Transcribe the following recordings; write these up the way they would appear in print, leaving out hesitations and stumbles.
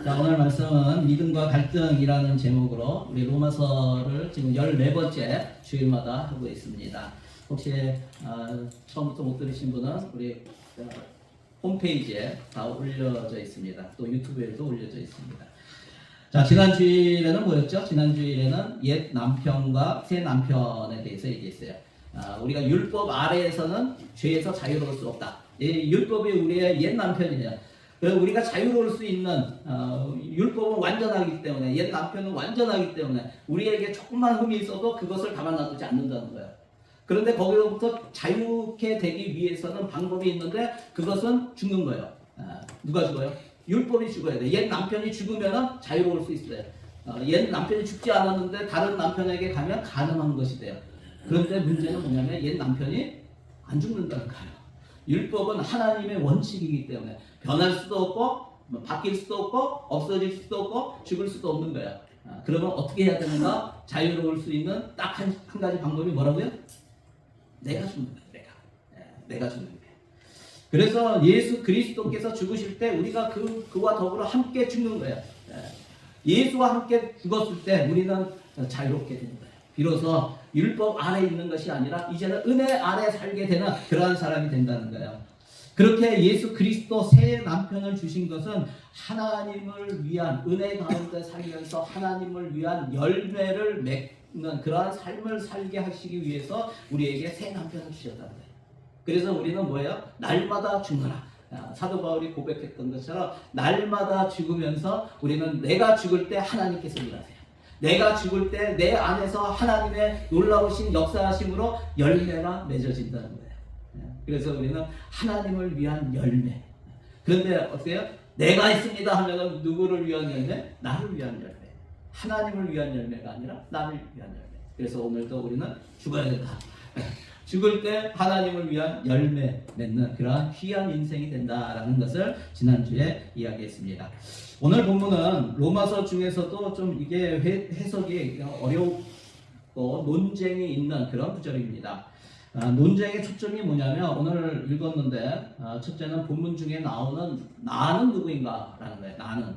자, 오늘 말씀은 믿음과 갈등이라는 제목으로 우리 로마서를 지금 14번째 주일마다 하고 있습니다. 혹시 처음부터 못 들으신 분은 우리 홈페이지에 다 올려져 있습니다. 또 유튜브에도 올려져 있습니다. 자, 지난 주일에는 뭐였죠? 지난 주일에는 옛 남편과 새 남편에 대해서 얘기했어요. 우리가 율법 아래에서는 죄에서 자유로울 수 없다. 이 율법이 우리의 옛 남편이에요. 그래서 우리가 자유로울 수 있는 율법은 완전하기 때문에, 옛 남편은 완전하기 때문에 우리에게 조금만 흠이 있어도 그것을 가만 놔두지 않는다는 거예요. 그런데 거기로부터 자유케 되기 위해서는 방법이 있는데 그것은 죽는 거예요. 누가 죽어요? 율법이 죽어야 돼. 옛 남편이 죽으면 자유로울 수 있어요. 옛 남편이 죽지 않았는데 다른 남편에게 가면 가능한 것이 돼요. 그런데 문제는 뭐냐면 옛 남편이 안 죽는다는 거예요. 율법은 하나님의 원칙이기 때문에 변할 수도 없고 바뀔 수도 없고 없어질 수도 없고 죽을 수도 없는 거야. 그러면 어떻게 해야 되는가? 자유로울 수 있는 딱 한 가지 방법이 뭐라고요? 내가 죽는 거야. 내가 죽는 거야. 그래서 예수 그리스도께서 죽으실 때 우리가 그와 더불어 함께 죽는 거야. 예수와 함께 죽었을 때 우리는 자유롭게 되는 거야. 비로소 율법 아래 있는 것이 아니라 이제는 은혜 아래 살게 되는 그러한 사람이 된다는 거예요. 그렇게 예수 그리스도 새 남편을 주신 것은 하나님을 위한 은혜 가운데 살면서 하나님을 위한 열매를 맺는 그러한 삶을 살게 하시기 위해서 우리에게 새 남편을 주셨다는 거예요. 그래서 우리는 뭐예요? 날마다 죽노라. 사도 바울이 고백했던 것처럼 날마다 죽으면서 우리는 내가 죽을 때 하나님께서 일하세요. 내가 죽을 때 내 안에서 하나님의 놀라우신 역사하심으로 열매가 맺어진다는 거예요. 그래서 우리는 하나님을 위한 열매. 그런데 어때요? 내가 있습니다 하면 누구를 위한 열매? 나를 위한 열매. 하나님을 위한 열매가 아니라 나를 위한 열매. 그래서 오늘도 우리는 죽어야 된다. 죽을 때 하나님을 위한 열매 맺는 그러한 귀한 인생이 된다라는 것을 지난주에 이야기했습니다. 오늘 본문은 로마서 중에서도 좀 이게 해석이 어렵고 논쟁이 있는 그런 구절입니다. 논쟁의 초점이 뭐냐면 오늘 읽었는데 첫째는 본문 중에 나오는 나는 누구인가 라는 거예요. 나는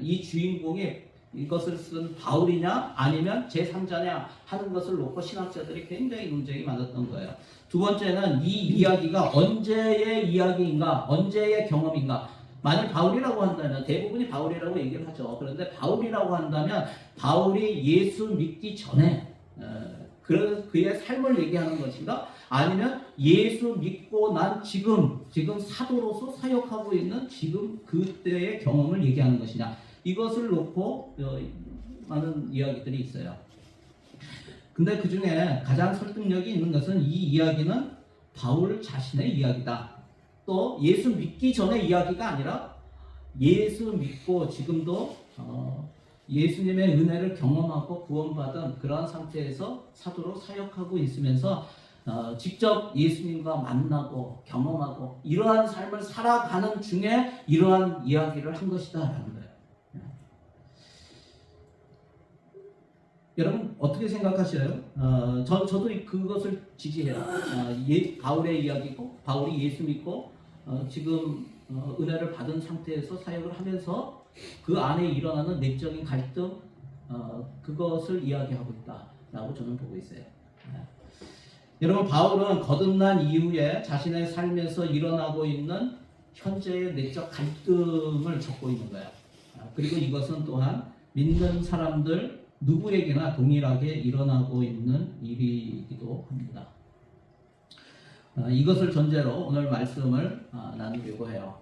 이 주인공이 이것을 쓴 바울이냐 아니면 제3자냐 하는 것을 놓고 신학자들이 굉장히 논쟁이 많았던 거예요. 두 번째는 이 이야기가 언제의 이야기인가, 언제의 경험인가. 만약 바울이라고 한다면 대부분이 바울이라고 얘기를 하죠. 그런데 바울이라고 한다면 바울이 예수 믿기 전에 그의 삶을 얘기하는 것인가? 아니면 예수 믿고 난 지금 사도로서 사역하고 있는 지금 그때의 경험을 얘기하는 것이냐? 이것을 놓고 많은 이야기들이 있어요. 근데 그 중에 가장 설득력이 있는 것은 이 이야기는 바울 자신의 이야기다. 또 예수 믿기 전의 이야기가 아니라 예수 믿고 지금도 예수님의 은혜를 경험하고 구원받은 그러한 상태에서 사도로 사역하고 있으면서 직접 예수님과 만나고 경험하고 이러한 삶을 살아가는 중에 이러한 이야기를 한 것이다 라는 거예요. 여러분 어떻게 생각하셔요? 저도 그것을 지지해요. 바울의 이야기고 바울이 예수 믿고 지금 은혜를 받은 상태에서 사역을 하면서 그 안에 일어나는 내적인 갈등 그것을 이야기하고 있다라고 저는 보고 있어요. 여러분 바울은 거듭난 이후에 자신의 삶에서 일어나고 있는 현재의 내적 갈등을 적고 있는 거예요. 그리고 이것은 또한 믿는 사람들 누구에게나 동일하게 일어나고 있는 일이기도 합니다. 이것을 전제로 오늘 말씀을 나누려고 해요.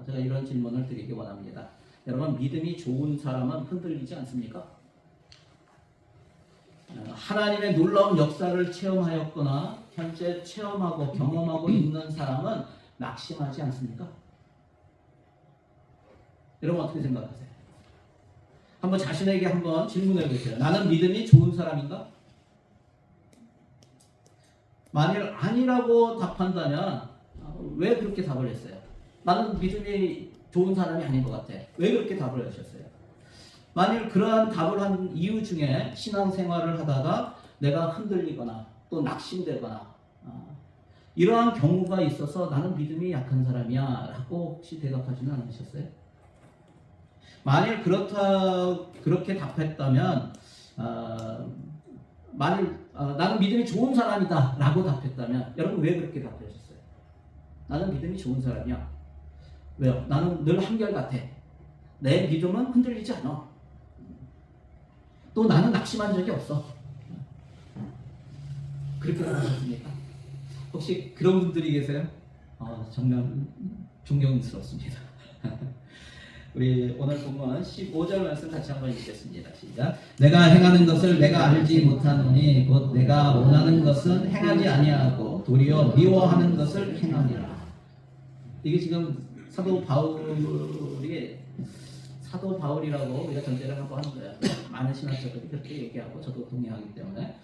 제가 이런 질문을 드리기 원합니다. 여러분 믿음이 좋은 사람은 흔들리지 않습니까? 하나님의 놀라운 역사를 체험하였거나 현재 체험하고 경험하고 있는 사람은 낙심하지 않습니까? 여러분 어떻게 생각하세요? 한번 자신에게 한번 질문해 보세요. 나는 믿음이 좋은 사람인가? 만일 아니라고 답한다면 왜 그렇게 답을 했어요? 나는 믿음이 좋은 사람이 아닌 것 같아. 왜 그렇게 답을 하셨어요? 만일 그러한 답을 한 이유 중에 신앙생활을 하다가 내가 흔들리거나 또 낙심되거나 이러한 경우가 있어서 나는 믿음이 약한 사람이야 라고 혹시 대답하지는 않으셨어요? 만일 그렇게 답했다면 만일 나는 믿음이 좋은 사람이다 라고 답했다면 여러분 왜 그렇게 답하셨어요? 나는 믿음이 좋은 사람이야. 왜요? 나는 늘 한결같아. 내 믿음은 흔들리지 않아. 또 나는 낙심한 적이 없어. 그렇게 답하셨습니까? 혹시 그런 분들이 계세요? 정말 존경스럽습니다. 우리 오늘 본문 15절 말씀 같이 한번 읽겠습니다. 시작. 내가 행하는 것을 내가 알지 못하노니 곧 내가 원하는 것은 행하지 아니하고 도리어 미워하는 것을 행하니라. 이게 지금 사도 바울이라고 우리가 전제를 하고 하는 거예요. 많은 신학자들이 그렇게 얘기하고 저도 동의하기 때문에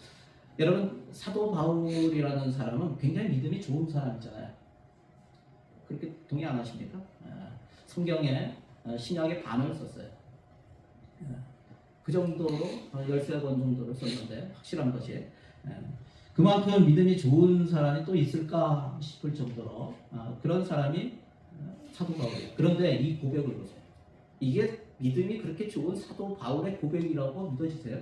여러분 사도 바울이라는 사람은 굉장히 믿음이 좋은 사람이잖아요. 그렇게 동의 안 하십니까? 성경에 신약의 반을 썼어요. 그 정도로 13권 정도를 썼는데 확실한 것이 그만큼 믿음이 좋은 사람이 또 있을까 싶을 정도로 그런 사람이 사도 바울이에요. 그런데 이 고백을 보세요. 이게 믿음이 그렇게 좋은 사도 바울의 고백이라고 믿어지세요?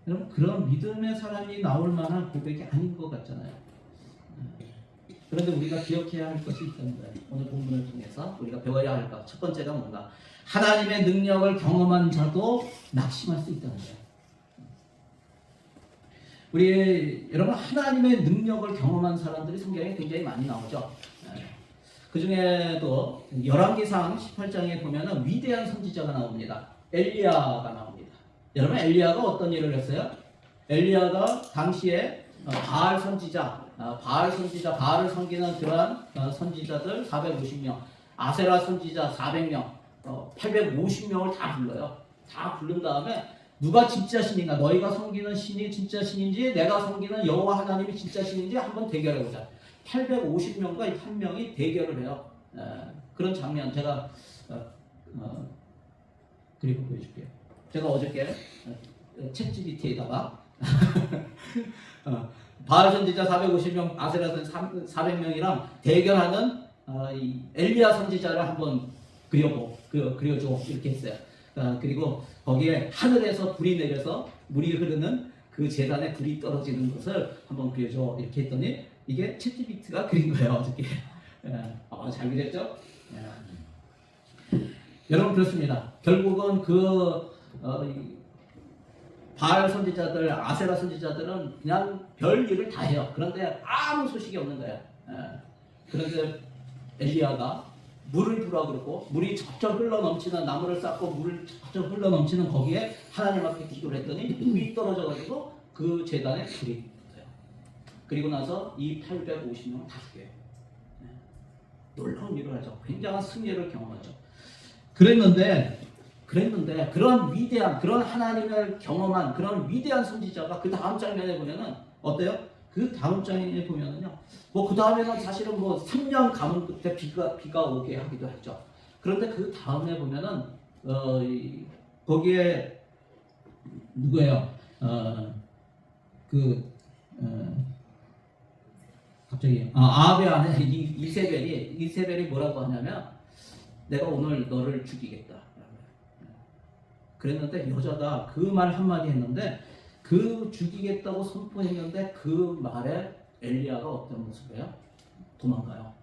여러분 그런 믿음의 사람이 나올 만한 고백이 아닌 것 같잖아요. 그런데 우리가 기억해야 할 것이 있다는 거예요. 오늘 본문을 통해서 우리가 배워야 할 것. 첫 번째가 뭔가? 하나님의 능력을 경험한 자도 낙심할 수 있다는 거예요. 우리 여러분 하나님의 능력을 경험한 사람들이 성경에 굉장히 많이 나오죠. 그 중에도 열왕기상 18장에 보면은 위대한 선지자가 나옵니다. 엘리야가 나옵니다. 여러분 엘리야가 어떤 일을 했어요? 엘리야가 당시에 바알 선지자, 바알을 섬기는 그러한 선지자들 450명, 아세라 선지자 400명, 850명을 다 불러요. 다 부른 다음에 누가 진짜 신인가, 너희가 섬기는 신이 진짜 신인지 내가 섬기는 여호와 하나님이 진짜 신인지 한번 대결해보자. 850명과 한 명이 대결을 해요. 그런 장면 제가 그리고 보여줄게요. 제가 어저께 챗GPT에다가 바알 선지자 450명, 아세라 선지자 400명이랑 대결하는 이 엘리야 선지자를 한번 그려줘 이렇게 했어요. 그리고 거기에 하늘에서 불이 내려서 물이 흐르는 그 제단에 불이 떨어지는 것을 한번 그려줘 이렇게 했더니 이게 챗GPT가 그린 거예요 어저께. 잘 그렸죠? 여러분 그렇습니다. 결국은 바알 선지자들, 아세라 선지자들은 그냥 별 일을 다 해요. 그런데 아무 소식이 없는 거예요. 그런데 엘리야가 물을 부라 그러고 물이 적적 흘러 넘치는 나무를 쌓고 물을 적적 흘러 넘치는 거기에 하나님 앞에 기도를 했더니 물이 떨어져가지고 그 제단에 불이 붙어요. 그리고 나서 이 850명 다 죽여요. 놀라운 일을 하죠. 굉장한 승리를 경험하죠. 그랬는데 그런 위대한 그런 하나님을 경험한 그런 위대한 선지자가 그 다음 장면에 보면은 어때요? 그 다음 장면에 보면은요. 그 다음에는 사실은 3년 가문 끝에 비가 오게 하기도 했죠. 그런데 그 다음에 보면은 거기에 누구예요? 갑자기 아합의 아내 이세벨이 뭐라고 하냐면 내가 오늘 너를 죽이겠다. 그랬는데 여자가 그 말 한마디 했는데 그 죽이겠다고 선포했는데 그 말에 엘리야가 어떤 모습이에요? 도망가요.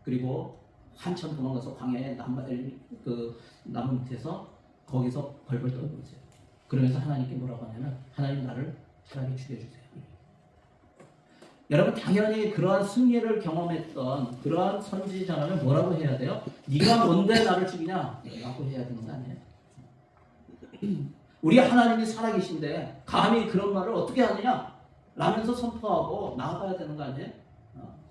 그리고 한참 도망가서 광야에 나무 밑에서 거기서 벌벌 떨고 있어요. 그러면서 하나님께 뭐라고 하냐면 하나님 나를 차라리 죽여주세요. 여러분 당연히 그러한 승리를 경험했던 그러한 선지자라면 뭐라고 해야 돼요? 네가 뭔데 나를 죽이냐? 라고 해야 되는 거 아니에요? 우리 하나님이 살아계신데 감히 그런 말을 어떻게 하느냐? 라면서 선포하고 나아가야 되는 거 아니에요?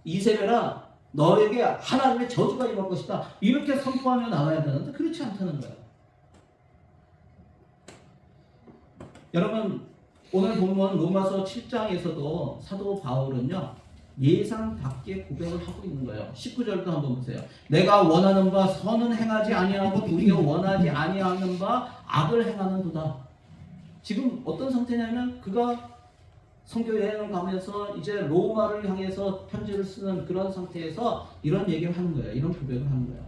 이세벨아 너에게 하나님의 저주가 임할 것이다. 이렇게 선포하며 나가야 되는데 그렇지 않다는 거예요. 여러분 오늘 본문 로마서 7장에서도 사도 바울은요 예상 밖의 고백을 하고 있는 거예요. 19절도 한번 보세요. 내가 원하는 바 선은 행하지 아니하고 도리어 원하지 아니하는 바 악을 행하는도다. 지금 어떤 상태냐면 그가 선교 여행을 가면서 이제 로마를 향해서 편지를 쓰는 그런 상태에서 이런 얘기를 하는 거예요. 이런 고백을 하는 거예요.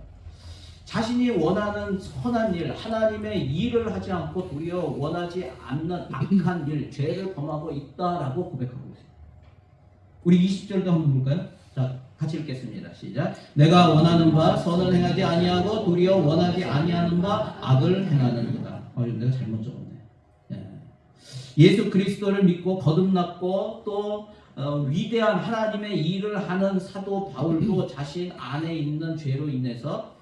자신이 원하는 선한 일, 하나님의 일을 하지 않고 도리어 원하지 않는 악한 일, 죄를 범하고 있다라고 고백하고 있어요. 우리 20절도 한번 볼까요? 자, 같이 읽겠습니다. 시작. 내가 원하는 바 선을 행하지 아니하고 도리어 원하지 아니하는 바 악을 행하느니라. 내가 잘못 적었네. 예수 그리스도를 믿고 거듭났고 또 위대한 하나님의 일을 하는 사도 바울도 자신 안에 있는 죄로 인해서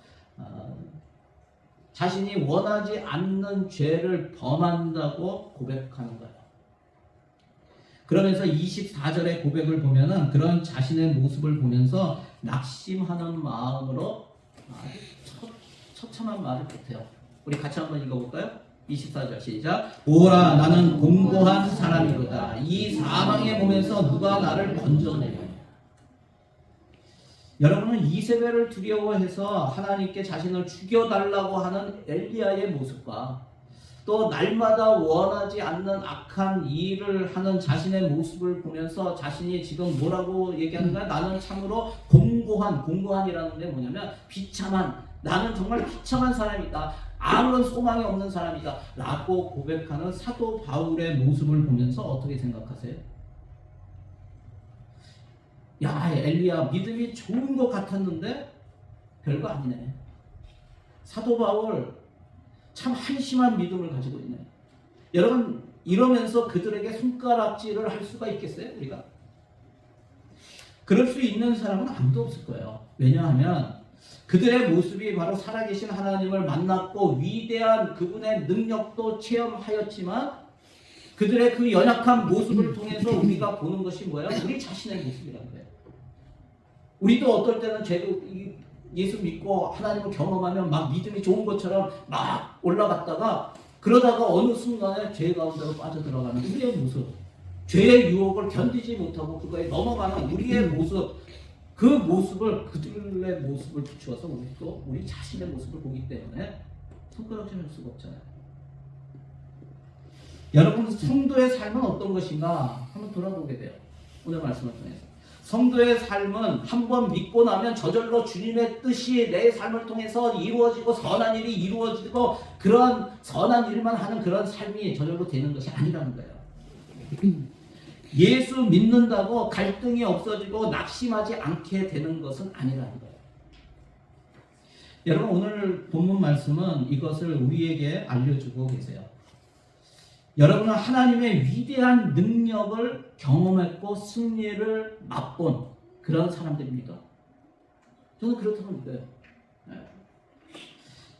자신이 원하지 않는 죄를 범한다고 고백하는 거예요. 그러면서 24절의 고백을 보면은 그런 자신의 모습을 보면서 낙심하는 마음으로 아주 처참한 말을 못해요. 우리 같이 한번 읽어볼까요? 24절 시작. 오라 나는 공고한 사람이로다. 이 사망의 몸에서 누가 나를 건져내려. 여러분은 이세벨을 두려워해서 하나님께 자신을 죽여달라고 하는 엘리야의 모습과 또 날마다 원하지 않는 악한 일을 하는 자신의 모습을 보면서 자신이 지금 뭐라고 얘기하는가? 나는 참으로 공고한이라는 게 뭐냐면 비참한, 나는 정말 비참한 사람이다, 아무런 소망이 없는 사람이다 라고 고백하는 사도 바울의 모습을 보면서 어떻게 생각하세요? 야, 엘리야 믿음이 좋은 것 같았는데 별거 아니네. 사도 바울 참 한심한 믿음을 가지고 있네. 여러분 이러면서 그들에게 손가락질을 할 수가 있겠어요? 우리가? 그럴 수 있는 사람은 아무도 없을 거예요. 왜냐하면 그들의 모습이 바로 살아계신 하나님을 만났고 위대한 그분의 능력도 체험하였지만 그들의 그 연약한 모습을 통해서 우리가 보는 것이 뭐예요? 우리 자신의 모습이라는 거예요. 우리도 어떨 때는 예수 믿고 하나님을 경험하면 막 믿음이 좋은 것처럼 막 올라갔다가 그러다가 어느 순간에 죄 가운데로 빠져들어가는 우리의 모습, 죄의 유혹을 견디지 못하고 그거에 넘어가는 우리의 모습, 그 모습을 그들의 모습을 비추어서 우리도 우리 자신의 모습을 보기 때문에 손가락질 할 수가 없잖아요. 여러분 성도의 삶은 어떤 것인가 한번 돌아보게 돼요. 오늘 말씀을 통해서 성도의 삶은 한번 믿고 나면 저절로 주님의 뜻이 내 삶을 통해서 이루어지고 선한 일이 이루어지고 그런 선한 일만 하는 그런 삶이 저절로 되는 것이 아니라는 거예요. 예수 믿는다고 갈등이 없어지고 낙심하지 않게 되는 것은 아니라는 거예요. 여러분 오늘 본문 말씀은 이것을 우리에게 알려주고 계세요. 여러분은 하나님의 위대한 능력을 경험했고 승리를 맛본 그런 사람들입니까? 저는 그렇다고 믿어요.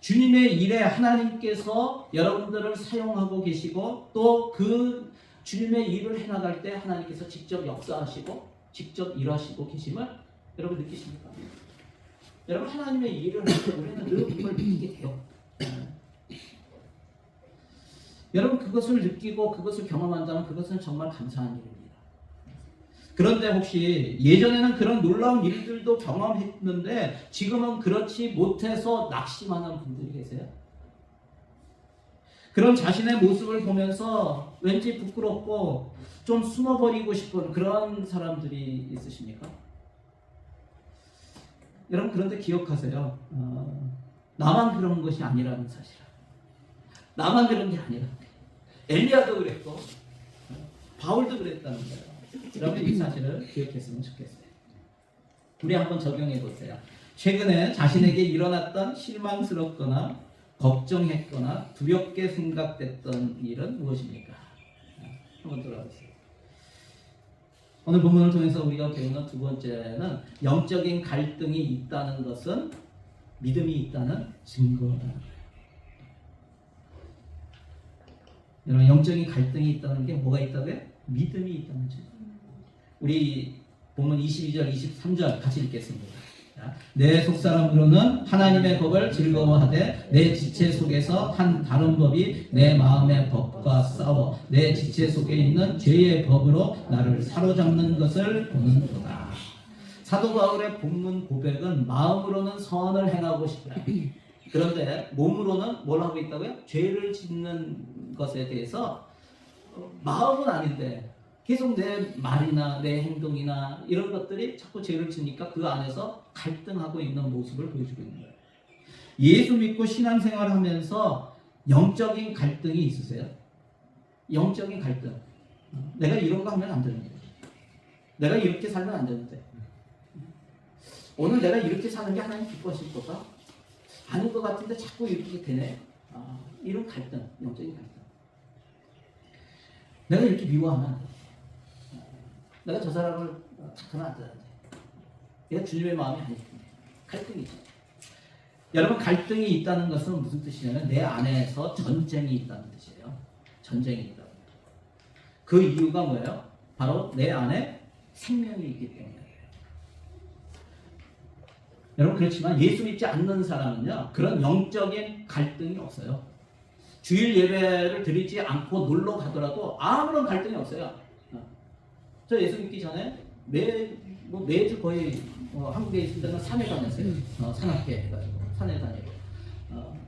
주님의 일에 하나님께서 여러분들을 사용하고 계시고 또 그 주님의 일을 해나갈 때 하나님께서 직접 역사하시고 직접 일하시고 계심을 여러분 느끼십니까? 여러분 하나님의 일을 할 때 우리는 늘 그걸 느끼게 돼요. 여러분 그것을 느끼고 그것을 경험한다면 그것은 정말 감사한 일입니다. 그런데 혹시 예전에는 그런 놀라운 일들도 경험했는데 지금은 그렇지 못해서 낙심하는 분들이 계세요? 그런 자신의 모습을 보면서 왠지 부끄럽고 좀 숨어버리고 싶은 그런 사람들이 있으십니까? 여러분 그런데 기억하세요. 나만 그런 것이 아니라는 사실. 나만 그런 게 아니라 엘리야도 그랬고 바울도 그랬다는 거예요. 여러분 이 사실을 기억했으면 좋겠어요. 우리 한번 적용해 보세요. 최근에 자신에게 일어났던 실망스럽거나 걱정했거나 두렵게 생각됐던 일은 무엇입니까? 한번 돌아보세요. 오늘 본문을 통해서 우리가 배우는 두 번째는 영적인 갈등이 있다는 것은 믿음이 있다는 증거다. 여러분 영적인 갈등이 있다는 게 뭐가 있다고요? 믿음이 있다는 증거. 우리 본문 22절 23절 같이 읽겠습니다. 내 속사람으로는 하나님의 법을 즐거워하되 내 지체 속에서 한 다른 법이 내 마음의 법과 싸워 내 지체 속에 있는 죄의 법으로 나를 사로잡는 것을 보는도다. 사도 바울의 본문 고백은 마음으로는 선을 행하고 싶다. 그런데 몸으로는 뭘 하고 있다고요? 죄를 짓는 것에 대해서 마음은 아닌데 계속 내 말이나 내 행동이나 이런 것들이 자꾸 죄를 지니까 그 안에서 갈등하고 있는 모습을 보여주고 있는 거예요. 예수 믿고 신앙생활을 하면서 영적인 갈등이 있으세요? 영적인 갈등. 내가 이런 거 하면 안 되는데, 내가 이렇게 살면 안 되는데, 오늘 내가 이렇게 사는 게 하나님 기뻐하실 거가 아닌 것 같은데 자꾸 이렇게 되네. 이런 갈등, 영적인 갈등. 내가 이렇게 미워하면 안 돼. 내가 저 사람을 탓하면 안 되는데, 내가 주님의 마음이 아니기 때문에 갈등이죠. 여러분, 갈등이 있다는 것은 무슨 뜻이냐면 내 안에서 전쟁이 있다는 뜻이에요. 전쟁이 있다. 그 이유가 뭐예요? 바로 내 안에 생명이 있기 때문에. 여러분, 그렇지만 예수 믿지 않는 사람은요, 그런 영적인 갈등이 없어요. 주일 예배를 드리지 않고 놀러 가더라도 아무런 갈등이 없어요. 저 예수 믿기 전에 매주 거의 한국에 있을 때는 산에 다녔어요. 산악회 해가지고 산에 다니고,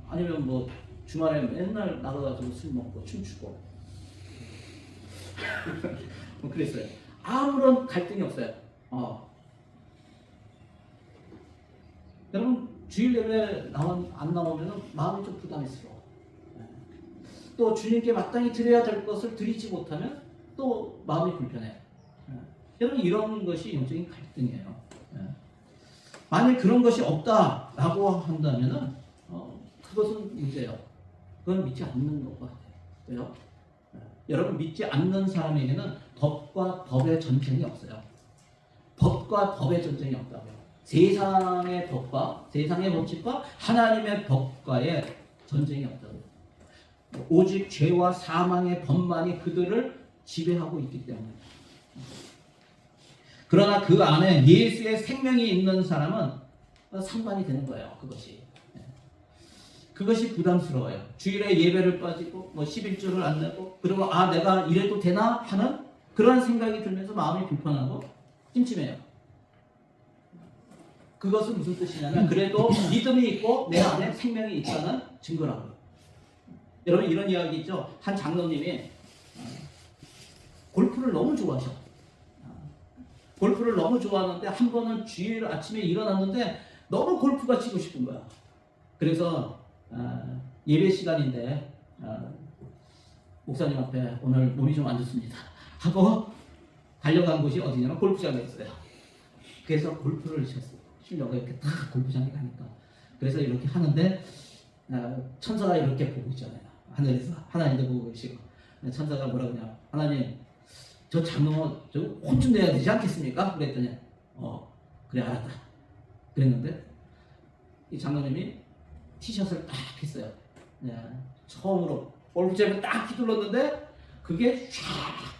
아니면 뭐 주말에 맨날 나가가지고 술 먹고 춤추고 뭐 그랬어요. 아무런 갈등이 없어요. 여러분, 주일 예배 안 나오면 마음이 좀 부담스러워. 또 주님께 마땅히 드려야 될 것을 드리지 못하면 또 마음이 불편해. 여러분, 이런 것이 영적인 갈등이에요. 만약 그런 것이 없다라고 한다면은 그것은 문제예요. 그건 믿지 않는 것 같아요. 왜요? 여러분, 믿지 않는 사람에게는 법과 법의 전쟁이 없어요. 법과 법의 전쟁이 없다고요. 세상의 법과 세상의 법칙과 하나님의 법과의 전쟁이 없다고요. 오직 죄와 사망의 법만이 그들을 지배하고 있기 때문에. 그러나 그 안에 예수의 생명이 있는 사람은 상관이 되는 거예요. 그것이 부담스러워요. 주일에 예배를 빠지고 11조를 안 내고, 그리고 내가 이래도 되나 하는 그런 생각이 들면서 마음이 불편하고 찜찜해요. 그것은 무슨 뜻이냐면 그래도 믿음이 있고 내 안에 생명이 있다는 증거라고요. 여러분, 이런 이야기 있죠. 한 장로님이 골프를 너무 좋아하셔. 골프를 너무 좋아하는데 한 번은 주일 아침에 일어났는데 너무 골프가 치고 싶은 거야. 그래서 예배 시간인데 목사님 앞에 오늘 몸이 좀 안 좋습니다 하고 달려간 곳이 어디냐면 골프장에 있어요. 그래서 골프를 쳤어요. 실려고 이렇게 딱 골프장에 가니까. 그래서 이렇게 하는데 천사가 이렇게 보고 있잖아요. 하늘에서 하나님도 보고 계시고, 천사가 뭐라 그러냐, 하나님, 저 장로 저 혼 좀 내야 되지 않겠습니까? 그랬더니 그래, 알았다 그랬는데 이 장로님이 티샷을 딱 했어요. 처음으로 골프장에 딱 휘둘렀는데 그게 쫙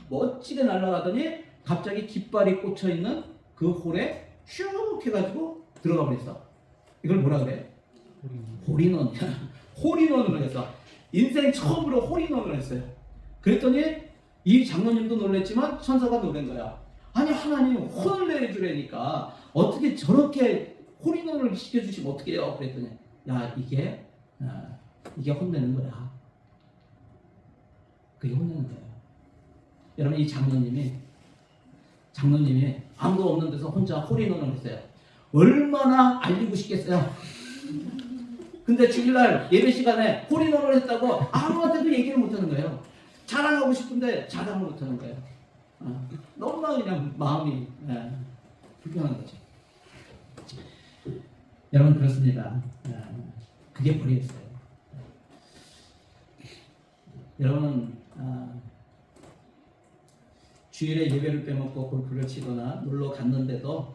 멋지게 날아가더니 갑자기 깃발이 꽂혀 있는 그 홀에 슉 해가지고 들어가 버렸어. 이걸 뭐라 그래? 홀인원. 홀인원을 했어. 인생 처음으로 홀인원을 했어요. 그랬더니 이 장로님도 놀랬지만 천사가 놀란 거야. 아니, 하나님 혼을 내주라니까 어떻게 저렇게 홀인원을 시켜주시면 어떻게 해요? 그랬더니 야, 이게 혼내는 거야. 그게 혼내는 거예요. 여러분, 이 장로님이 아무도 없는 데서 혼자 홀인원을 했어요. 얼마나 알리고 싶겠어요. 근데 주일날 예배 시간에 홀인원을 했다고 아무한테도 얘기를 못하는 거예요. 자랑하고 싶은데 자랑을 못하는 거예요. 너무나 그냥 마음이 불편한 거죠. 여러분, 그렇습니다. 그게 불이었어요. 여러분, 주일에 예배를 빼먹고 골프를 치거나 놀러 갔는데도,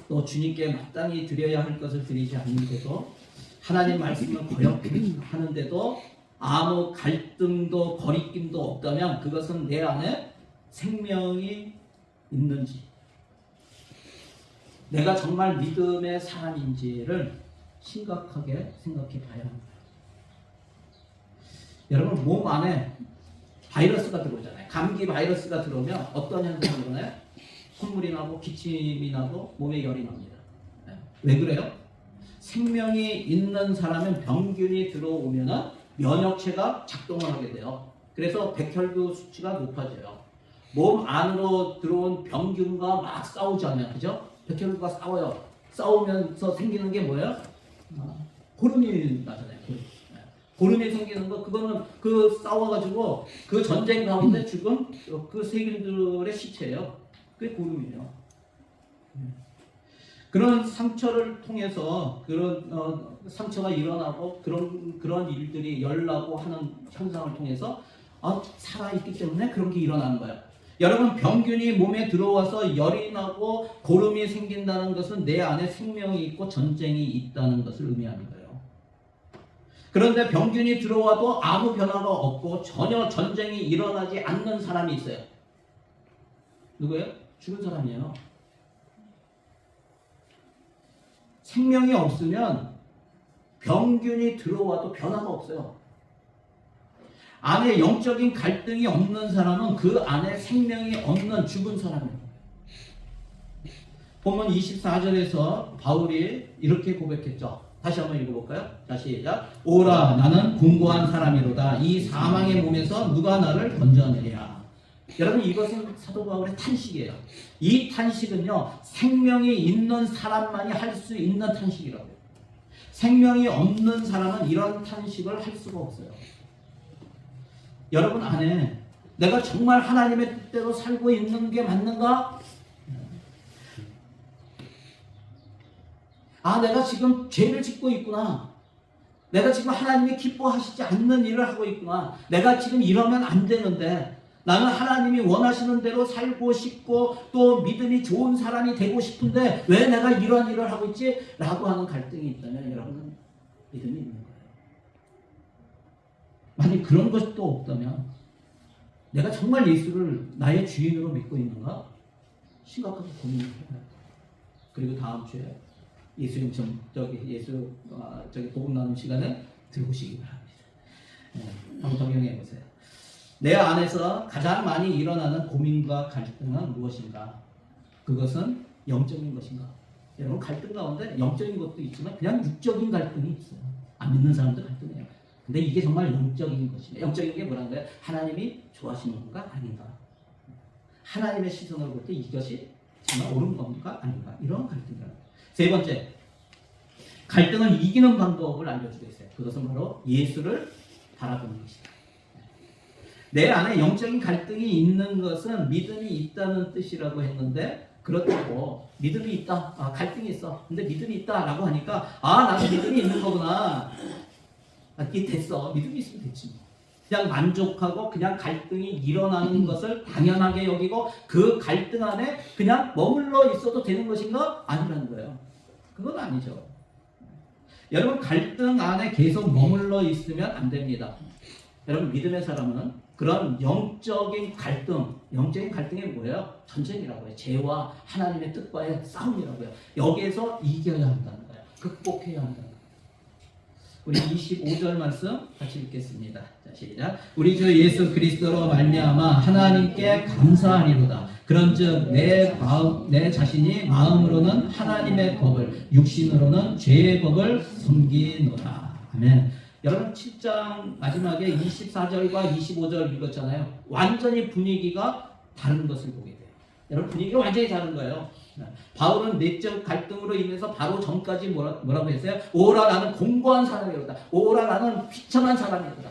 또 주님께 마땅히 드려야 할 것을 드리지 않는데도, 하나님 말씀을 거역하는데도 아무 갈등도 거리낌도 없다면 그것은 내 안에 생명이 있는지, 내가 정말 믿음의 사람인지를 심각하게 생각해 봐야 합니다. 여러분, 몸 안에 바이러스가 들어오잖아요. 감기 바이러스가 들어오면 어떤 현상이 일어나요? 콧물이 나고 기침이 나고 몸에 열이 납니다. 왜 그래요? 생명이 있는 사람은 병균이 들어오면 면역체가 작동을 하게 돼요. 그래서 백혈구 수치가 높아져요. 몸 안으로 들어온 병균과 막 싸우잖아요. 그죠? 백혈구가 싸워요. 싸우면서 생기는 게 뭐예요? 고름이 나잖아요. 고름이 생기는 거, 그거는 그 싸워가지고 그 전쟁 가운데 죽은 그 세균들의 시체예요. 그게 고름이에요. 그런 상처를 통해서 그런 상처가 일어나고 그런 일들이 열나고 하는 현상을 통해서 살아있기 때문에 그런 게 일어나는 거예요. 여러분, 병균이 몸에 들어와서 열이 나고 고름이 생긴다는 것은 내 안에 생명이 있고 전쟁이 있다는 것을 의미하는 거예요. 그런데 병균이 들어와도 아무 변화가 없고 전혀 전쟁이 일어나지 않는 사람이 있어요. 누구예요? 죽은 사람이에요. 생명이 없으면 병균이 들어와도 변화가 없어요. 안에 영적인 갈등이 없는 사람은 그 안에 생명이 없는 죽은 사람이에요. 본문 24절에서 바울이 이렇게 고백했죠. 다시 한번 읽어볼까요? 자, 시작. 오라, 나는 공고한 사람이로다. 이 사망의 몸에서 누가 나를 건져내랴. 여러분, 이것은 사도 바울의 탄식이에요. 이 탄식은요, 생명이 있는 사람만이 할 수 있는 탄식이라고요. 생명이 없는 사람은 이런 탄식을 할 수가 없어요. 여러분 안에 내가 정말 하나님의 뜻대로 살고 있는 게 맞는가? 내가 지금 죄를 짓고 있구나. 내가 지금 하나님이 기뻐하시지 않는 일을 하고 있구나. 내가 지금 이러면 안 되는데, 나는 하나님이 원하시는 대로 살고 싶고 또 믿음이 좋은 사람이 되고 싶은데 왜 내가 이런 일을 하고 있지? 라고 하는 갈등이 있다면 여러분은 믿음이 있는 거예요. 만약 그런 것도 없다면 내가 정말 예수를 나의 주인으로 믿고 있는가? 심각하게 고민을 해봐요. 그리고 다음 주에 예수님 복음 나눔 시간에 들어오시기 바랍니다. 한번 적용해 보세요. 내 안에서 가장 많이 일어나는 고민과 갈등은 무엇인가? 그것은 영적인 것인가? 여러분, 갈등 가운데 영적인 것도 있지만 그냥 육적인 갈등이 있어요. 안 믿는 사람도 갈등해요. 근데 이게 정말 영적인 것이냐? 영적인 게 뭐라는 거예요? 하나님이 좋아하시는 건가 아닌가? 하나님의 시선으로 볼 때 이것이 정말 옳은 건가 아닌가? 이런 갈등이에요. 세 번째, 갈등을 이기는 방법을 알려주고 있어요. 그것은 바로 예수를 바라보는 것이다. 내 안에 영적인 갈등이 있는 것은 믿음이 있다는 뜻이라고 했는데, 그렇다고 믿음이 있다, 갈등이 있어, 근데 믿음이 있다라고 하니까 나는 믿음이 있는 거구나, 이게 됐어, 믿음이 있으면 됐지, 그냥 만족하고 그냥 갈등이 일어나는 것을 당연하게 여기고 그 갈등 안에 그냥 머물러 있어도 되는 것인가? 아니라는 거예요. 그건 아니죠. 여러분, 갈등 안에 계속 머물러 있으면 안 됩니다. 여러분, 믿음의 사람은 그런 영적인 갈등이 뭐예요? 전쟁이라고 해요. 죄와 하나님의 뜻과의 싸움이라고요. 여기에서 이겨야 한다는 거예요. 극복해야 한다는 거예요. 우리 25절 말씀 같이 읽겠습니다. 자, 시작. 우리 주 예수 그리스도로 말미암아 하나님께 감사하리로다. 그런즉 내 자신이 마음으로는 하나님의 법을, 육신으로는 죄의 법을 섬기노라. 아멘. 여러분, 7장 마지막에 24절과 25절 읽었잖아요. 완전히 분위기가 다른 것을 보게 돼요. 여러분, 분위기가 완전히 다른 거예요. 바울은 내적 갈등으로 인해서 바로 전까지 뭐라고 했어요? 오라, 나는 공고한 사람이로다. 오라, 나는 비천한 사람이로다.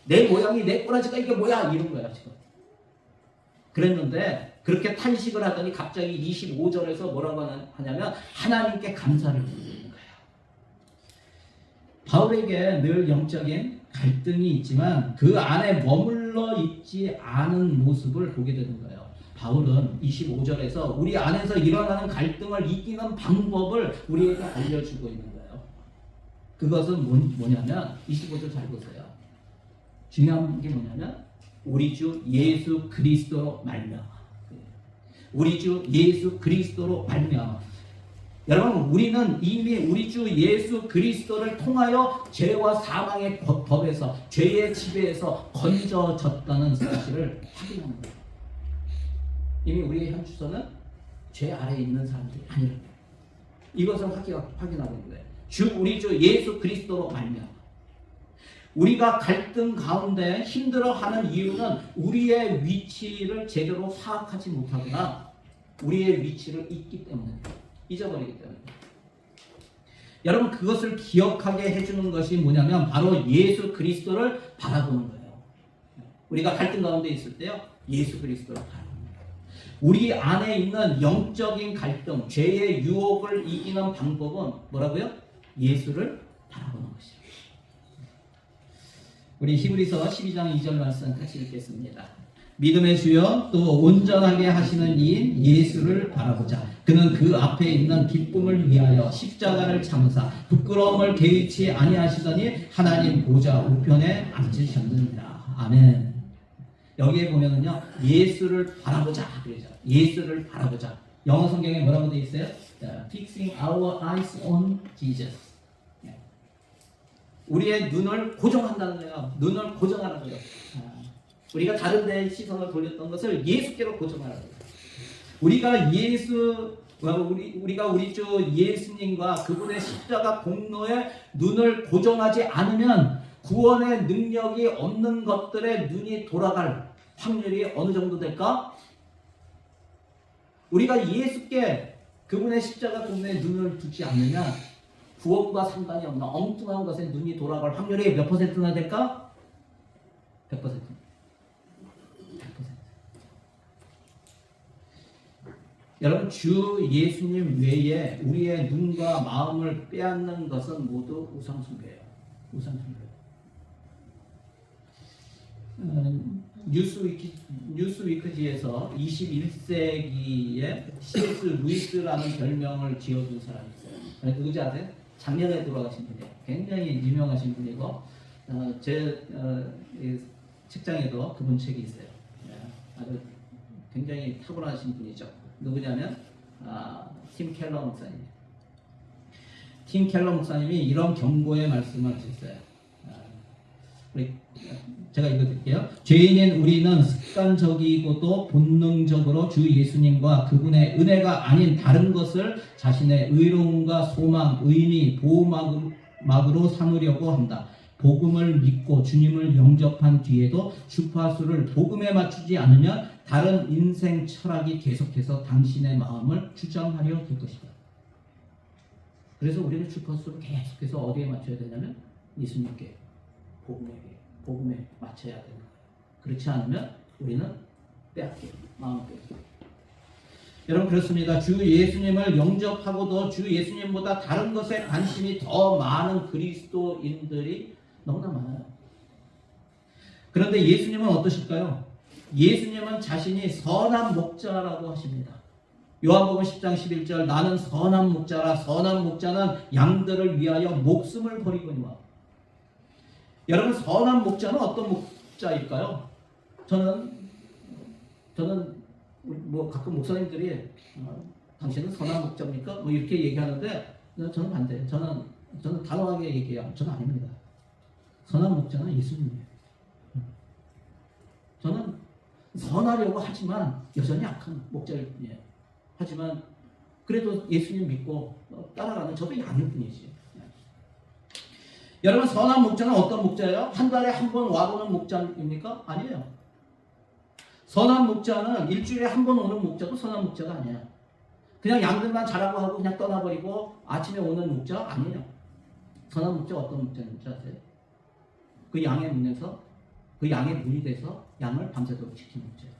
내 모양이, 내 꼬라지가 이게 뭐야? 이런 거야 지금. 그랬는데 그렇게 탄식을 하더니 갑자기 25절에서 뭐라고 하냐면 하나님께 감사를 드리는 거예요. 바울에게 늘 영적인 갈등이 있지만 그 안에 머물러 있지 않은 모습을 보게 되는 거예요. 바울은 25절에서 우리 안에서 일어나는 갈등을 이기는 방법을 우리에게 알려주고 있는 거예요. 그것은 뭐냐면 25절 잘 보세요. 중요한 게 뭐냐면 우리 주 예수 그리스도로 말미암아. 우리 주 예수 그리스도로 말미암아. 여러분, 우리는 이미 우리 주 예수 그리스도를 통하여 죄와 사망의 법에서, 죄의 지배에서 건져졌다는 사실을 확인하는 거예요. 이미 우리의 현 주소는 죄 아래에 있는 사람들이 아니라는 거예요. 이것을 확인하고 있는 거예요. 우리 주 예수 그리스도로 말미암아. 우리가 갈등 가운데 힘들어하는 이유는 우리의 위치를 제대로 파악하지 못하거나 우리의 위치를 잊기 때문에, 잊어버리기 때문에. 여러분, 그것을 기억하게 해주는 것이 뭐냐면 바로 예수 그리스도를 바라보는 거예요. 우리가 갈등 가운데 있을 때요, 예수 그리스도를 바라보는 거예요. 우리 안에 있는 영적인 갈등, 죄의 유혹을 이기는 방법은 뭐라고요? 예수를 바라보는 것이에요. 우리 히브리서 12장 2절 말씀 같이 읽겠습니다. 믿음의 주여 또 온전하게 하시는 이인 예수를 바라보자. 그는 그 앞에 있는 기쁨을 위하여 십자가를 참으사 부끄러움을 개의치 아니하시더니 하나님 보좌 우편에 앉으셨느니라. 아멘. 여기에 보면은요, 예수를 바라보자 그러죠. 예수를 바라보자. 영어 성경에 뭐라고 되어 있어요? Fixing our eyes on Jesus. 우리의 눈을 고정한다는 거예요. 눈을 고정하는 거예요. 우리가 다른 데에 시선을 돌렸던 것을 예수께로 고정하는 거예요. 우리가 우리 주 예수님과 그분의 십자가 공로에 눈을 고정하지 않으면 구원의 능력이 없는 것들에 눈이 돌아갈 확률이 어느 정도 될까? 우리가 예수께 그분의 십자가 공로에 눈을 두지 않느냐, 구원과 상관이 없는 엉뚱한 것에 눈이 돌아갈 확률이 몇 퍼센트나 될까? 100%. 100%. 여러분, 주 예수님 외에 우리의 눈과 마음을 빼앗는 것은 모두 우상숭배예요. 우상숭배. 뉴스위크지에서 21세기에 C.S. 루이스라는 별명을 지어준 사람이 있어요. 누구지 아세요? 작년에 돌아가신 분이에요. 굉장히 유명하신 분이고, 제 책장에도 그분 책이 있어요. 아주 굉장히 탁월하신 분이죠. 누구냐면 팀 켈러 목사님. 팀 켈러 목사님이 이런 경고의 말씀을 하셨어요. 제가 읽어드릴게요. 죄인인 우리는 습관적이고도 본능적으로 주 예수님과 그분의 은혜가 아닌 다른 것을 자신의 의로움과 소망, 의미, 보호막으로 삼으려고 한다. 복음을 믿고 주님을 영접한 뒤에도 주파수를 복음에 맞추지 않으면 다른 인생 철학이 계속해서 당신의 마음을 주장하려 될 것이다. 그래서 우리는 주파수를 계속해서 어디에 맞춰야 되냐면 예수님께, 복음에 맞춰야 되는 거예요. 그렇지 않으면 우리는 빼앗겨요. 마음을 빼앗겨요. 여러분, 그렇습니다. 주 예수님을 영접하고도 주 예수님보다 다른 것에 관심이 더 많은 그리스도인들이 너무나 많아요. 그런데 예수님은 어떠실까요? 예수님은 자신이 선한 목자라고 하십니다. 요한복음 10장 11절, 나는 선한 목자라. 선한 목자는 양들을 위하여 목숨을 버리거니와. 여러분, 선한 목자는 어떤 목자일까요? 저는 가끔 목사님들이 당신은 선한 목자입니까? 이렇게 얘기하는데 저는 반대예요. 저는 단호하게 얘기해요. 저는 아닙니다. 선한 목자는 예수님이에요. 저는 선하려고 하지만 여전히 악한 목자일 뿐이에요. 하지만 그래도 예수님 믿고 따라가는 저도 양일 뿐이지. 여러분, 선한 목자는 어떤 목자예요? 한 달에 한 번 와보는 목자입니까? 아니에요. 선한 목자는 일주일에 한 번 오는 목자도 선한 목자가 아니에요. 그냥 양들만 자라고 하고 그냥 떠나버리고 아침에 오는 목자 아니에요. 선한 목자가 어떤 목자인지 아세요? 그 양의 문에서, 그 양의 문이 돼서 양을 밤새도록 지키는 목자예요.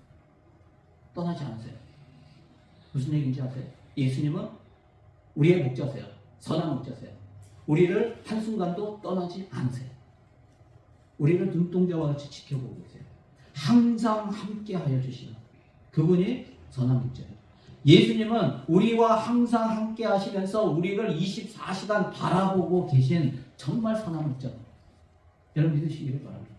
떠나지 않으세요. 무슨 얘기인지 아세요? 예수님은 우리의 목자세요. 선한 목자세요. 우리를 한순간도 떠나지 않으세요. 우리를 눈동자와 같이 지켜보고 계세요. 항상 함께 하여 주시는 그분이 선한 목자예요. 예수님은 우리와 항상 함께 하시면서 우리를 24시간 바라보고 계신 정말 선한 목자입니다. 여러분, 믿으시기를 바랍니다.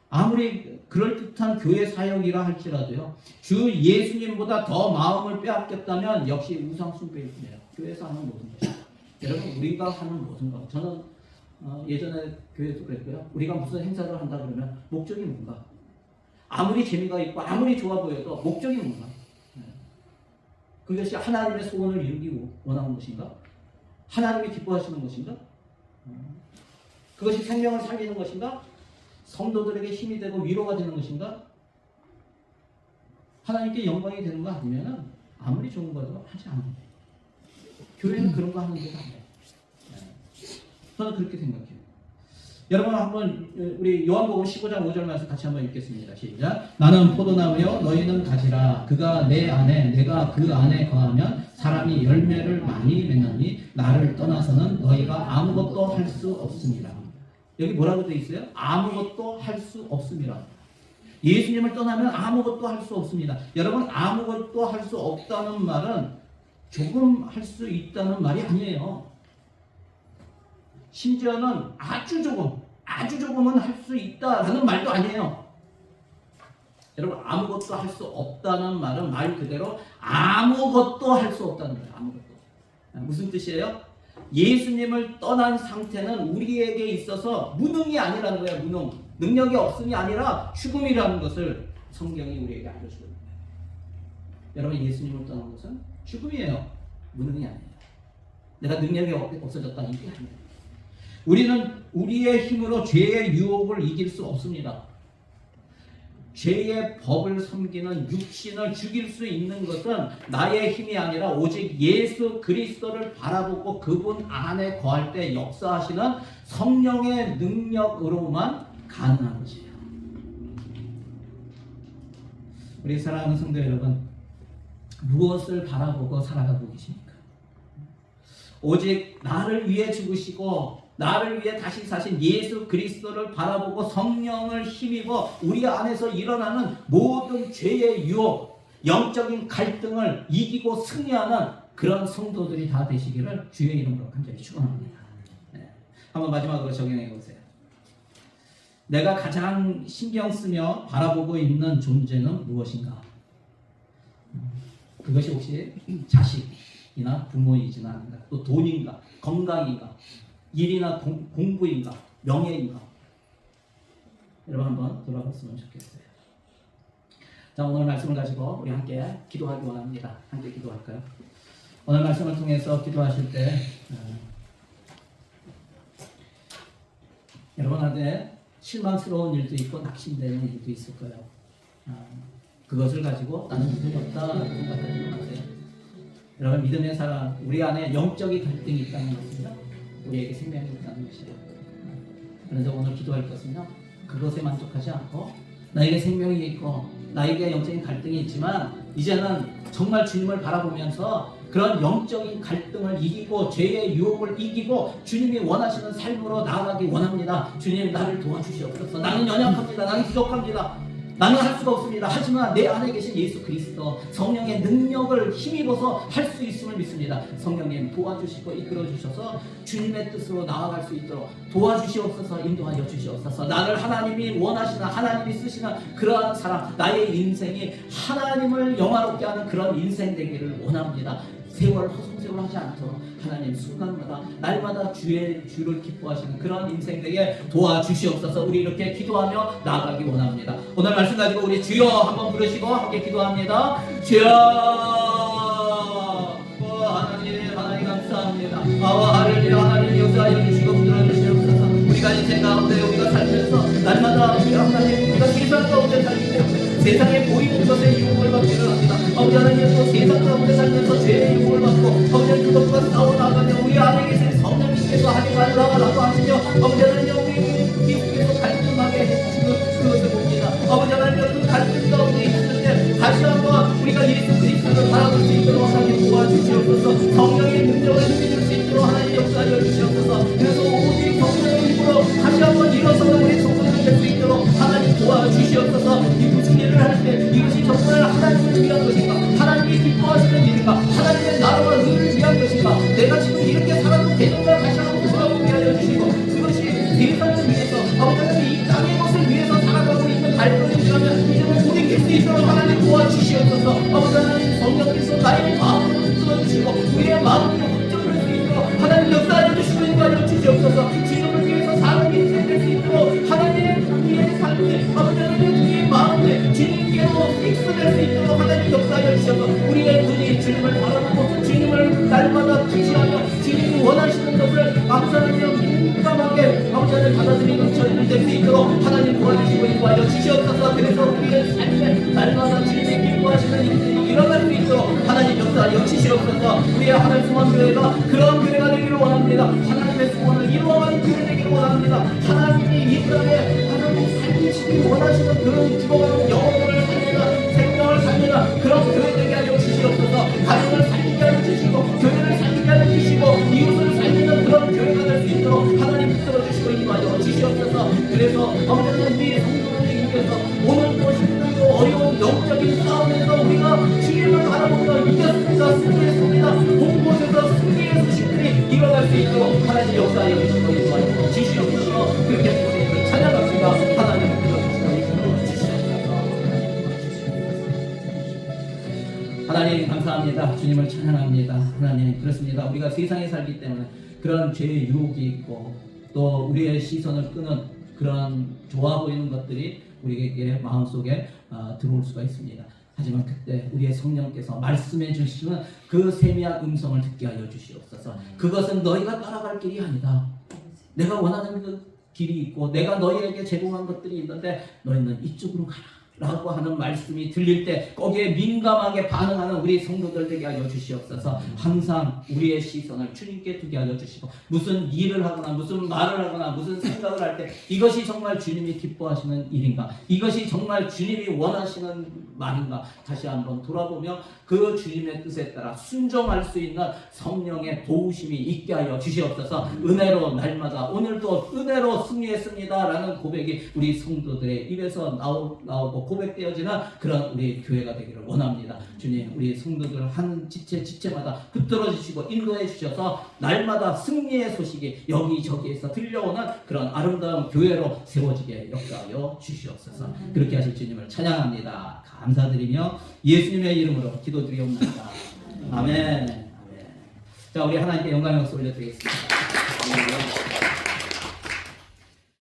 아무리 그럴듯한 교회 사역이라 할지라도요, 주 예수님보다 더 마음을 빼앗겼다면 역시 우상숭배일 뿐이에요. 교회에서 하는 모든 것이. 여러분, 우리가 하는 모든 것, 저는 예전에 교회에서 그랬고요. 우리가 무슨 행사를 한다 그러면 목적이 뭔가? 아무리 재미가 있고 아무리 좋아 보여도 목적이 뭔가? 그것이 하나님의 소원을 이루기 원하는 것인가? 하나님이 기뻐하시는 것인가? 그것이 생명을 살리는 것인가? 성도들에게 힘이 되고 위로가 되는 것인가? 하나님께 영광이 되는 거 아니면 아무리 좋은 것도 하지 않아요. 교회는 그런 거 하는 데가 아니에요. 저는 그렇게 생각해요. 여러분 한번 우리 요한복음 15장 5절 말씀 같이 한번 읽겠습니다. 시작. 나는 포도나무요 너희는 가지라. 그가 내 안에 내가 그 안에 거하면 사람이 열매를 많이 맺나니 나를 떠나서는 너희가 아무것도 할 수 없습니다. 여기 뭐라고 되어 있어요? 아무것도 할 수 없습니다. 예수님을 떠나면 아무것도 할 수 없습니다. 여러분 아무것도 할 수 없다는 말은 조금 할 수 있다는 말이 아니에요. 심지어는 아주 조금은 할 수 있다라는 말도 아니에요. 여러분 아무것도 할 수 없다는 말은 말 그대로 아무것도 할 수 없다는 거예요. 아무것도. 무슨 뜻이에요? 예수님을 떠난 상태는 우리에게 있어서 무능이 아니라는 거예요. 무능. 능력이 없음이 아니라 죽음이라는 것을 성경이 우리에게 알려주고 있는 거예요. 여러분 예수님을 떠난 것은 죽음이에요. 무능이 아니에요. 내가 능력이 없어졌다 이게 아니에요. 우리는 우리의 힘으로 죄의 유혹을 이길 수 없습니다. 죄의 법을 섬기는 육신을 죽일 수 있는 것은 나의 힘이 아니라 오직 예수 그리스도를 바라보고 그분 안에 거할 때 역사하시는 성령의 능력으로만 가능한 것이에요. 우리 사랑하는 성도 여러분, 무엇을 바라보고 살아가고 계십니까? 오직 나를 위해 죽으시고 나를 위해 다시 사신 예수 그리스도를 바라보고 성령을 힘입어 우리 안에서 일어나는 모든 죄의 유혹, 영적인 갈등을 이기고 승리하는 그런 성도들이 다 되시기를 주의 이름으로 간절히 축원합니다. 네. 한번 마지막으로 적용해 보세요. 내가 가장 신경 쓰며 바라보고 있는 존재는 무엇인가? 그것이 혹시 자식이나 부모이지는 않은가? 또 돈인가? 건강인가? 일이나 공부인가? 명예인가? 여러분 한번 돌아봤으면 좋겠어요. 자, 오늘 말씀을 가지고 우리 함께 기도하기 원합니다. 함께 기도할까요? 오늘 말씀을 통해서 기도하실 때 여러분한테 실망스러운 일도 있고 낙심되는 일도 있을 거예요. 그것을 가지고 나는 믿음이 없다라고 생각하지 마세요. 여러분 믿음의 사람, 우리 안에 영적인 갈등이 있다는 것입니다. 우리에게 생명이 있다는 것이에요. 그런데 오늘 기도할 것은요, 그것에 만족하지 않고 나에게 생명이 있고 나에게 영적인 갈등이 있지만 이제는 정말 주님을 바라보면서 그런 영적인 갈등을 이기고 죄의 유혹을 이기고 주님이 원하시는 삶으로 나아가기 원합니다. 주님 나를 도와주시옵소서. 나는 연약합니다. 나는 부족합니다. 나는 할 수가 없습니다. 하지만 내 안에 계신 예수 그리스도 성령의 능력을 힘입어서 할 수 있음을 믿습니다. 성령님 도와주시고 이끌어 주셔서 주님의 뜻으로 나아갈 수 있도록 도와주시옵소서. 인도하여 주시옵소서. 나를 하나님이 원하시는 하나님이 쓰시는 그러한 사람, 나의 인생이 하나님을 영화롭게 하는 그런 인생 되기를 원합니다. 세월 허송세월 하지 않도록 하나님 순간마다 날마다 주를 기뻐하시는 그런 인생 되게 도와주시옵소서. 우리 이렇게 기도하며 나아가기 원합니다. 오늘 말씀 가지고 우리 주여 한번 부르시고 함께 기도합니다. 주여 하나님 감사합니다. 할렐루야. 하나님 역사하여 주시고 들어주시옵소서. 우리가 인생 가운데 우리가 살면서 날마다 우리가 세상 가운데 살기 때문에 세상에 보이는 것에 유혹을 받기를 합니다. 아버지 하나님 또 세상 가운데 살면서 죄의 유혹을 받고 아버지 그것과 싸워나가며 우리 안에 계신 성령님께서 하지 말라라고 하시며 아버지 하나님 우리 계속 갈등하게 해주시는 그것을 봅니다. 아버지 하나님 그 갈등 가운데 있을 때 다시 한번 우리가 예수 그리스도를 바라볼 수 있도록 하나님 도와주시옵소서. 성령의 능력을 힘줄 수 있도록 하나님 역사하여 주시옵소서. 그래서 오직 성령의 힘으로 다시 한번 일어서는 우리 성도들 될 수 있도록 하나님 도와주시옵소서. 이 무슨 일을 할 때 이것이 정말 하나님을 위한 것인가? 하나님이 기뻐하시는 일인가? 하나님의 나라와 의를 위한 것인가? 내가 지금 이렇게 살아도 되는가? 다시 한번 돌아보게 하여 주시고 그것이 말씀을 받아들이는 저희들 될 수 있도록 하나님 도와주시고 인도하여 주시옵소서. 그래서 우리의 삶에 날마다 주님의 기뻐하시는 일들이 일어날 수 있도록 하나님 역사하여 주시옵소서. 우리의 하늘 소망교회가 그런 교회가 되기를 원합니다. 하나님의 소원을 이루어가는 교회 되기를 원합니다. 하나님이 이 땅에 하나님 살리시기 원하시는 그런 죽어가는 영혼을 살리는 생명을 살리는 그런 교회 되게 하여 주시옵소서. 가정을 살리게 하여 주시고 교회를 살리게 하여 주시고 이웃을 살리는 그런 교회가 될 수 있도록 하나님 붙들어 주시고 인도하여 주시옵소서. 그래서 언제나 우리 성도를 위해서 오늘도 힘들고 어려운 영적인 싸움에서 우리가 주님을 바라보며 이겼습니다. 승리했습니다. 곳곳에서 승리의 소식들이 일어날 수 있도록 하나님 역사하여 주시고 인도하여 주시옵소서. 그렇게 주님을 찬양합니다. 하나님 하나님 감사합니다. 주님을 찬양합니다. 하나님 그렇습니다. 우리가 세상에 살기 때문에 그런 죄의 유혹이 있고 또 우리의 시선을 끄는 그런 좋아 보이는 것들이 우리에게 마음속에 들어올 수가 있습니다. 하지만 그때 우리의 성령께서 말씀해 주시는 그 세미한 음성을 듣게 하여 주시옵소서. 그것은 너희가 따라갈 길이 아니다. 내가 원하는 그 길이 있고 내가 너희에게 제공한 것들이 있는데 너희는 이쪽으로 가라 라고 하는 말씀이 들릴 때 거기에 민감하게 반응하는 우리 성도들 되게 하여 주시옵소서. 항상 우리의 시선을 주님께 두게 하여 주시고 무슨 일을 하거나 무슨 말을 하거나 무슨 생각을 할 때 이것이 정말 주님이 기뻐하시는 일인가, 이것이 정말 주님이 원하시는 말인가 다시 한번 돌아보며 그 주님의 뜻에 따라 순종할 수 있는 성령의 도우심이 있게 하여 주시옵소서. 은혜로 날마다 오늘도 은혜로 승리했습니다 라는 고백이 우리 성도들의 입에서 나오고 고백되어지는 그런 우리 교회가 되기를 원합니다. 주님, 우리 성도들 한 지체마다 붙들어 주시고 인도해 주셔서 날마다 승리의 소식이 여기저기에서 들려오는 그런 아름다운 교회로 세워지게 역사하여 주시옵소서. 그렇게 하실 주님을 찬양합니다. 감사드리며 예수님의 이름으로 기도드리옵나이다. 아멘. 자, 우리 하나님께 영광의 박수 올려드리겠습니다.